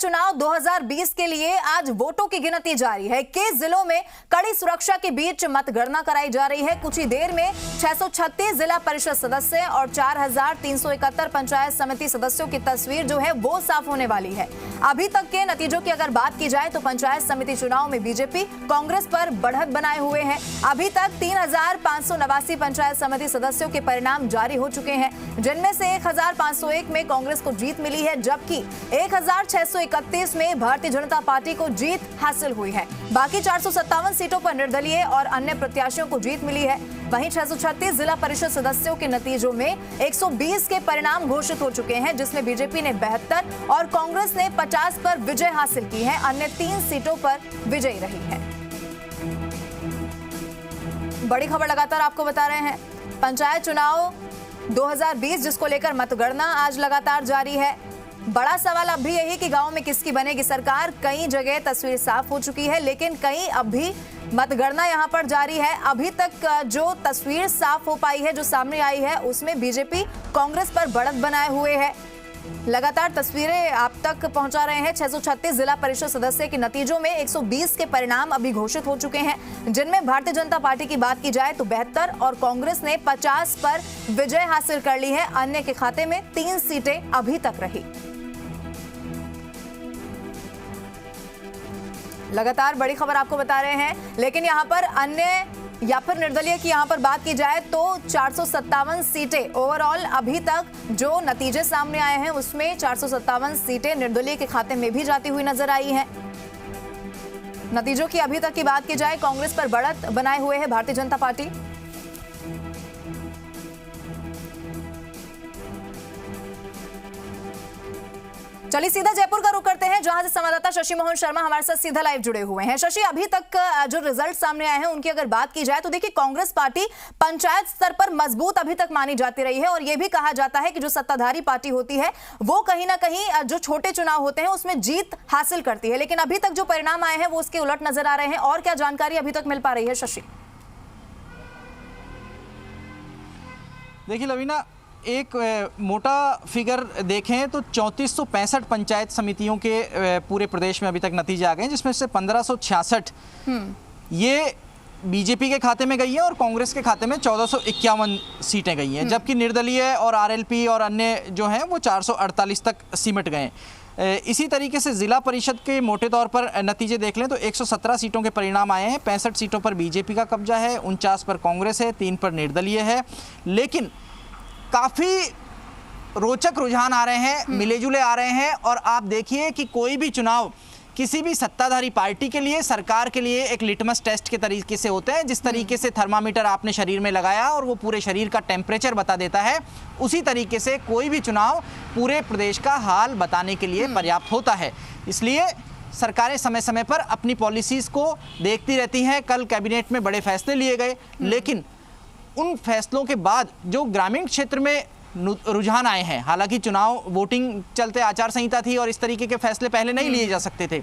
चुनाव 2020 के लिए आज वोटों की गिनती जारी है। कई जिलों में कड़ी सुरक्षा के बीच मतगणना कराई जा रही है। कुछ ही देर में 636 जिला परिषद सदस्य और 4371 पंचायत समिति सदस्यों की तस्वीर जो है वो साफ होने वाली है। अभी तक के नतीजों की अगर बात की जाए तो पंचायत समिति चुनाव में बीजेपी कांग्रेस पर बढ़त बनाए हुए है। अभी तक 3589 पंचायत समिति सदस्यों के परिणाम जारी हो चुके हैं, जिनमें से 1501 में कांग्रेस को जीत मिली है, जबकि 1631 में भारतीय जनता पार्टी को जीत हासिल हुई है। बाकी 457 सीटों पर निर्दलीय और अन्य प्रत्याशियों को जीत मिली है। वहीं 636 जिला परिषद सदस्यों के नतीजों में 120 के परिणाम घोषित हो चुके हैं, जिसमें बीजेपी ने 72 और कांग्रेस ने 50 पर विजय हासिल की है। अन्य 3 सीटों पर विजयी रही है। बड़ी खबर लगातार आपको बता रहे हैं। पंचायत चुनाव 2020 जिसको लेकर मतगणना आज लगातार जारी है। बड़ा सवाल अब भी यही कि गांव में किसकी बनेगी सरकार। कई जगह तस्वीर साफ हो चुकी है, लेकिन कहीं अब भी मतगणना यहां पर जारी है। अभी तक जो तस्वीर साफ हो पाई है, जो सामने आई है, उसमें बीजेपी कांग्रेस पर बढ़त बनाए हुए है। लगातार तस्वीरें आप तक पहुंचा रहे हैं। 636 जिला परिषद सदस्य के नतीजों में 120 के परिणाम अभी घोषित हो चुके हैं, जिनमें भारतीय जनता पार्टी की बात की जाए तो 72 और कांग्रेस ने 50 पर विजय हासिल कर ली है। अन्य के खाते में 3 सीटें अभी तक रही। लगातार बड़ी खबर आपको बता रहे हैं, लेकिन यहां पर अन्य या फिर निर्दलीय की यहां पर बात की जाए तो 457 सीटें ओवरऑल अभी तक जो नतीजे सामने आए हैं उसमें 457 सीटें निर्दलीय के खाते में भी जाती हुई नजर आई हैं। नतीजों की अभी तक की बात की जाए, कांग्रेस पर बढ़त बनाए हुए है भारतीय जनता पार्टी। चलिए सीधा जयपुर का रुख करते हैं, जहां से संवाददाता शशि मोहन शर्मा हमारे साथ सीधा लाइव जुड़े हुए हैं। शशि, अभी तक जो रिजल्ट सामने आए हैं उनकी अगर बात की जाए तो देखिए, कांग्रेस पार्टी पंचायत स्तर पर मजबूत अभी तक मानी जाती रही है और यह भी कहा जाता है कि जो सत्ताधारी पार्टी होती है वो कहीं ना कहीं जो छोटे चुनाव होते हैं उसमें जीत हासिल करती है, लेकिन अभी तक जो परिणाम आए हैं वो उसके उलट नजर आ रहे हैं। और क्या जानकारी अभी तक मिल पा रही है शशि? देखिए लवीना, एक मोटा फिगर देखें तो 3465 पंचायत समितियों के पूरे प्रदेश में अभी तक नतीजे आ गए हैं, जिसमें से 1566 ये बीजेपी के खाते में गई है और कांग्रेस के खाते में 1451 सीटें गई हैं, जबकि निर्दलीय और आरएलपी और अन्य जो हैं वो 448 तक सिमट गए। इसी तरीके से जिला परिषद के मोटे तौर पर नतीजे देख लें तो 117 सीटों के परिणाम आए हैं। 65 सीटों पर बीजेपी का कब्जा है, 49 पर कांग्रेस है, 3 पर निर्दलीय है। लेकिन काफ़ी रोचक रुझान आ रहे हैं, मिले जुले आ रहे हैं। और आप देखिए कि कोई भी चुनाव किसी भी सत्ताधारी पार्टी के लिए, सरकार के लिए एक लिटमस टेस्ट के तरीके से होते हैं। जिस तरीके से थर्मामीटर आपने शरीर में लगाया और वो पूरे शरीर का टेम्परेचर बता देता है, उसी तरीके से कोई भी चुनाव पूरे प्रदेश का हाल बताने के लिए पर्याप्त होता है। इसलिए सरकारें समय समय पर अपनी पॉलिसीज़ को देखती रहती हैं। कल कैबिनेट में बड़े फैसले लिए गए, लेकिन उन फैसलों के बाद जो ग्रामीण क्षेत्र में रुझान आए हैं, हालांकि चुनाव वोटिंग चलते आचार संहिता थी और इस तरीके के फैसले पहले नहीं लिए जा सकते थे,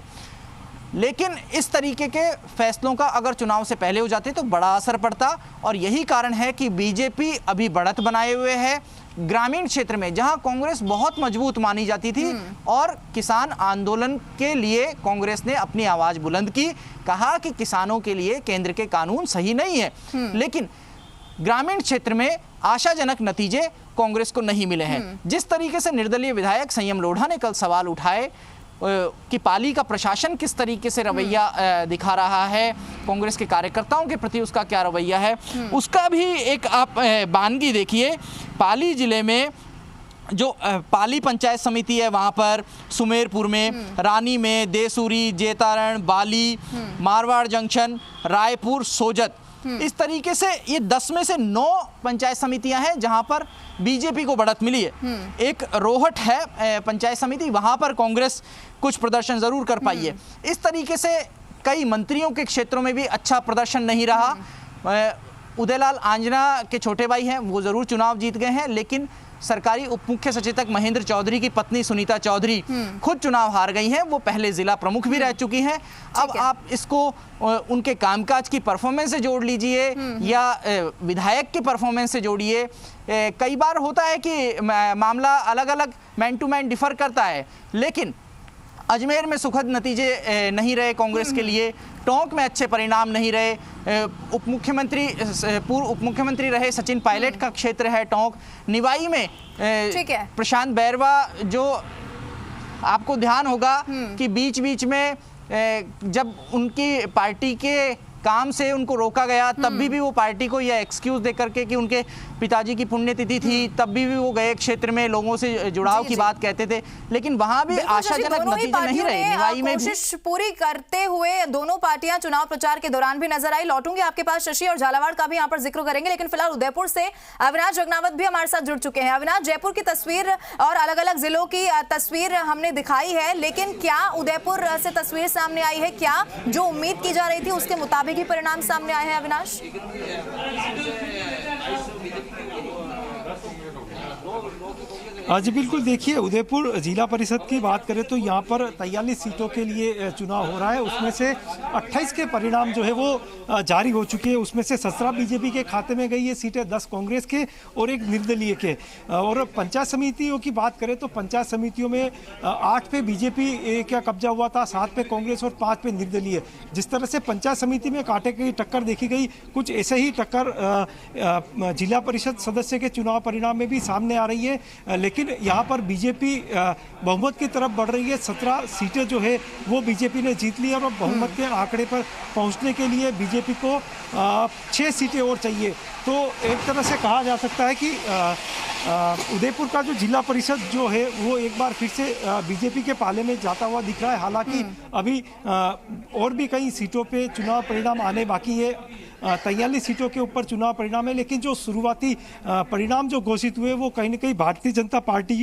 लेकिन इस तरीके के फैसलों का अगर चुनाव से पहले हो जाते तो बड़ा असर पड़ता। और यही कारण है कि बीजेपी अभी बढ़त बनाए हुए है ग्रामीण क्षेत्र में, जहां कांग्रेस बहुत मजबूत मानी जाती थी और किसान आंदोलन के लिए कांग्रेस ने अपनी आवाज़ बुलंद की, कहा कि किसानों के लिए केंद्र के कानून सही नहीं है। लेकिन ग्रामीण क्षेत्र में आशाजनक नतीजे कांग्रेस को नहीं मिले हैं। जिस तरीके से निर्दलीय विधायक संयम लोढ़ा ने कल सवाल उठाए कि पाली का प्रशासन किस तरीके से रवैया दिखा रहा है, कांग्रेस के कार्यकर्ताओं के प्रति उसका क्या रवैया है, उसका भी एक आप बानगी देखिए। पाली जिले में जो पाली पंचायत समिति है, वहाँ पर सुमेरपुर में, रानी में, देसूरी, जेतारण, बाली, मारवाड़ जंक्शन, रायपुर, सोजत, इस तरीके से ये 10 में से 9 पंचायत समितियां हैं जहां पर बीजेपी को बढ़त मिली है। एक रोहट है पंचायत समिति, वहां पर कांग्रेस कुछ प्रदर्शन जरूर कर पाई है। इस तरीके से कई मंत्रियों के क्षेत्रों में भी अच्छा प्रदर्शन नहीं रहा। उदयलाल आंजना के छोटे भाई हैं, वो जरूर चुनाव जीत गए हैं, लेकिन सरकारी उप मुख्य सचेतक महेंद्र चौधरी की पत्नी सुनीता चौधरी खुद चुनाव हार गई हैं। वो पहले जिला प्रमुख भी रह चुकी हैं। अब आप इसको उनके कामकाज की परफॉर्मेंस से जोड़ लीजिए या विधायक की परफॉर्मेंस से जोड़िए। कई बार होता है कि मामला अलग अलग मैन टू मैन डिफर करता है, लेकिन अजमेर में सुखद नतीजे नहीं रहे कांग्रेस के लिए, टोंक में अच्छे परिणाम नहीं रहे। पूर्व उप मुख्यमंत्री रहे सचिन पायलट का क्षेत्र है टोंक। निवाई में प्रशांत बैरवा, जो आपको ध्यान होगा कि बीच बीच में जब उनकी पार्टी के काम से उनको रोका गया तब भी वो पार्टी को यह एक्सक्यूज दे करके कि उनके पिताजी की पुण्यतिथि थी, तब भी वो गए क्षेत्र में, लोगों से जुड़ाव की बात कहते थे, लेकिन वहां भी आशाजनक नतीजे नहीं रहे। निवाई में कोशिश पूरी करते हुए दोनों पार्टियां चुनाव प्रचार के दौरान भी नजर आई। लौटूंगी आपके पास शशि, और झालावाड़ का भी यहाँ पर जिक्र करेंगे, लेकिन फिलहाल उदयपुर से अविनाश जगनावत भी हमारे साथ जुड़ चुके हैं। अविनाश, जयपुर की तस्वीर और अलग अलग जिलों की तस्वीर हमने दिखाई है, लेकिन क्या उदयपुर से तस्वीर सामने आई है? क्या जो उम्मीद की जा रही थी उसके मुताबिक ही परिणाम सामने आए हैं अविनाश? जी बिल्कुल, देखिए उदयपुर जिला परिषद की बात करें तो यहाँ पर 43 सीटों के लिए चुनाव हो रहा है। उसमें से 28 के परिणाम जो है वो जारी हो चुके हैं। उसमें से 17 बीजेपी के खाते में गई है सीटें, 10 कांग्रेस के और 1 निर्दलीय के। और पंचायत समितियों की बात करें तो पंचायत समितियों में 8 पे बीजेपी का कब्जा हुआ था, 7 पे कांग्रेस और 5 पे निर्दलीय। जिस तरह से पंचायत समिति में कांटे की टक्कर देखी गई, कुछ ऐसे ही टक्कर जिला परिषद सदस्य के चुनाव परिणाम में भी सामने आ रही है। लेकिन यहाँ पर बीजेपी बहुमत की तरफ बढ़ रही है। 17 सीटें जो है वो बीजेपी ने जीत ली और बहुमत के आंकड़े पर पहुँचने के लिए बीजेपी को 6 सीटें और चाहिए। तो एक तरह से कहा जा सकता है कि उदयपुर का जो जिला परिषद जो है वो एक बार फिर से बीजेपी के पाले में जाता हुआ दिख रहा है। हालांकि अभी और भी कई सीटों पे चुनाव परिणाम आने बाकी है। 43 सीटों के ऊपर चुनाव परिणाम है, लेकिन जो शुरुआती परिणाम जो घोषित हुए वो कहीं ना कहीं भारतीय जनता पार्टी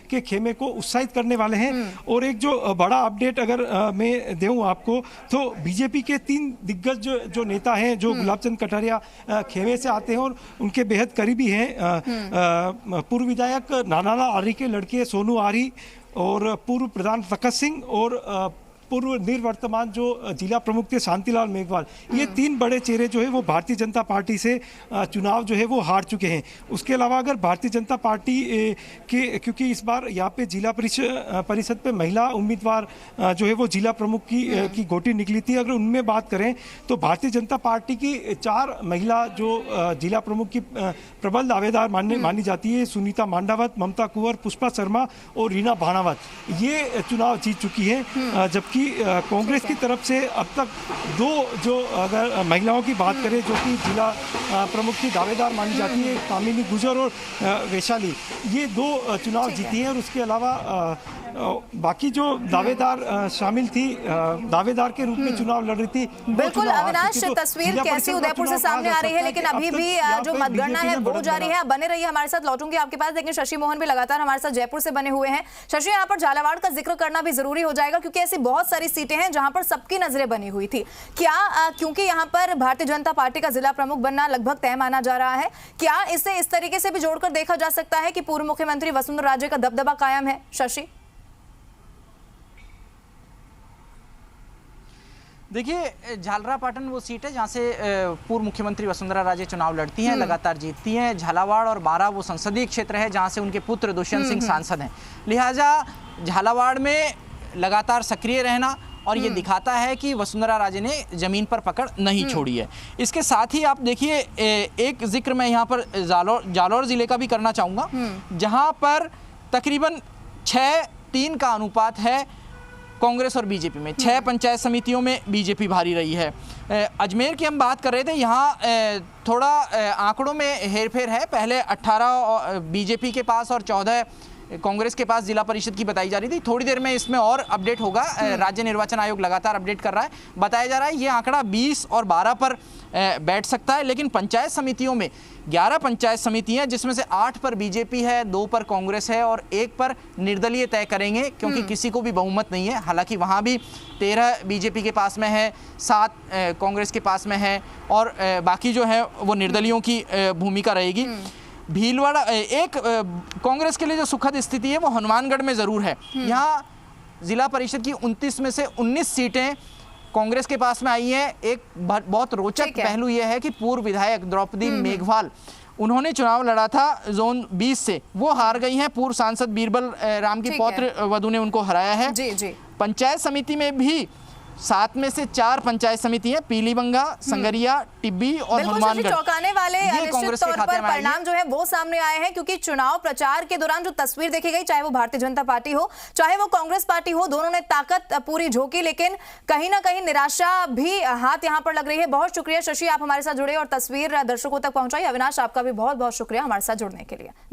के खेमे को उत्साहित करने वाले हैं। और एक जो बड़ा अपडेट अगर मैं दूं आपको, तो बीजेपी के 3 दिग्गज जो नेता हैं, जो गुलाबचंद कटारिया खेमे से आते हैं और उनके बेहद करीबी हैं, पूर्व विधायक नानाला आर्य के लड़के सोनू आर्य और पूर्व प्रधान तखत सिंह और पूर्व निर्वर्तमान जो जिला प्रमुख थे शांतिलाल मेघवाल, ये 3 बड़े चेहरे जो है वो भारतीय जनता पार्टी से चुनाव जो है वो हार चुके हैं। उसके अलावा अगर भारतीय जनता पार्टी के, क्योंकि इस बार यहाँ पे जिला परिषद पे महिला उम्मीदवार जो है वो जिला प्रमुख की गोटी निकली थी, अगर उनमें बात करें तो भारतीय जनता पार्टी की 4 महिला जो जिला प्रमुख की प्रबल दावेदार मानी जाती है, सुनीता मांडावत, ममता कुंवर, पुष्पा शर्मा और रीना भानावत, ये चुनाव जीत चुकी है। जबकि कांग्रेस की तरफ से अब तक 2 जो अगर महिलाओं की बात करें जो कि जिला प्रमुख की दावेदार मानी जाती है, कामिनी गुजर और वैशाली, ये 2 चुनाव जीती हैं। और उसके अलावा बाकी जो दावेदार शामिल थी, दावेदार के रूप में चुनाव लड़ रही थी। बिल्कुल अविनाश, तस्वीर कैसी उदयपुर से सामने आ रही है, लेकिन अभी भी जो मतगणना है वो जारी है। बने रहिए हमारे साथ, लौटूंगी आपके पास, लेकिन शशि मोहन भी लगातार हमारे साथ जयपुर से बने हुए हैं। शशि, यहाँ पर झालावाड़ का जिक्र करना भी जरूरी हो जाएगा, क्योंकि ऐसी बहुत सारी सीटें हैं जहां पर सबकी नजरें बनी हुई थी। क्या क्योंकि यहाँ पर भारतीय जनता पार्टी का जिला प्रमुख बनना लगभग तय माना जा रहा है, क्या इसे इस तरीके से भी जोड़कर देखा जा सकता है कि पूर्व मुख्यमंत्री वसुंधरा राजे का दबदबा कायम है? शशि, देखिए, झालरापाटन वो सीट है जहाँ से पूर्व मुख्यमंत्री वसुंधरा राजे चुनाव लड़ती हैं, लगातार जीतती हैं। झालावाड़ और बारां वो संसदीय क्षेत्र है जहाँ से उनके पुत्र दुष्यंत सिंह सांसद हैं। लिहाजा झालावाड़ में लगातार सक्रिय रहना और ये दिखाता है कि वसुंधरा राजे ने जमीन पर पकड़ नहीं छोड़ी है। इसके साथ ही आप देखिए, एक जिक्र मैं यहाँ पर जालौर जिले का भी करना चाहूँगा, जहाँ पर तकरीबन 6-3 का अनुपात है कांग्रेस और बीजेपी में। 6 पंचायत समितियों में बीजेपी भारी रही है। अजमेर की हम बात कर रहे थे, यहाँ थोड़ा आंकड़ों में हेरफेर है। पहले 18 बीजेपी के पास और 14 कांग्रेस के पास जिला परिषद की बताई जा रही थी। थोड़ी देर में इसमें और अपडेट होगा, राज्य निर्वाचन आयोग लगातार अपडेट कर रहा है। बताया जा रहा है ये आंकड़ा 20 और 12 पर बैठ सकता है। लेकिन पंचायत समितियों में 11 पंचायत समितियां, जिसमें से 8 पर बीजेपी है, 2 पर कांग्रेस है और 1 पर निर्दलीय तय करेंगे, क्योंकि किसी को भी बहुमत नहीं है। हालांकि वहां भी 13 बीजेपी के पास में है, 7 कांग्रेस के पास में है और बाकी जो है वो निर्दलियों की भूमिका रहेगी। भीलवाड़ा एक कांग्रेस के लिए जो सुखद स्थिति है वो हनुमानगढ़ में ज़रूर है। यहाँ जिला परिषद की 29 में से 19 सीटें कांग्रेस के पास में आई हैं। एक बहुत रोचक पहलू यह है कि पूर्व विधायक द्रौपदी मेघवाल, उन्होंने चुनाव लड़ा था जोन 20 से, वो हार गई हैं। पूर्व सांसद बीरबल राम की पौत्र वधु ने उनको हराया है। जी जी। पंचायत समिति में भी 7 में से 4 पंचायत समिति हैं, पीलीबंगा, संगरिया, टिब्बी और हनुमानगढ़। चौंकाने वाले निश्चित तौर पर परिणाम जो है वो सामने आए हैं, क्योंकि चुनाव प्रचार के दौरान जो तस्वीर देखी गई, चाहे वो भारतीय जनता पार्टी हो चाहे वो कांग्रेस पार्टी हो, दोनों ने ताकत पूरी झोंकी, लेकिन कहीं ना कहीं निराशा भी हाथ यहां पर लग रही है। बहुत शुक्रिया शशि, आप हमारे साथ जुड़े और तस्वीर दर्शकों तक पहुंचाई। अविनाश, आपका भी बहुत बहुत शुक्रिया हमारे साथ जुड़ने के लिए।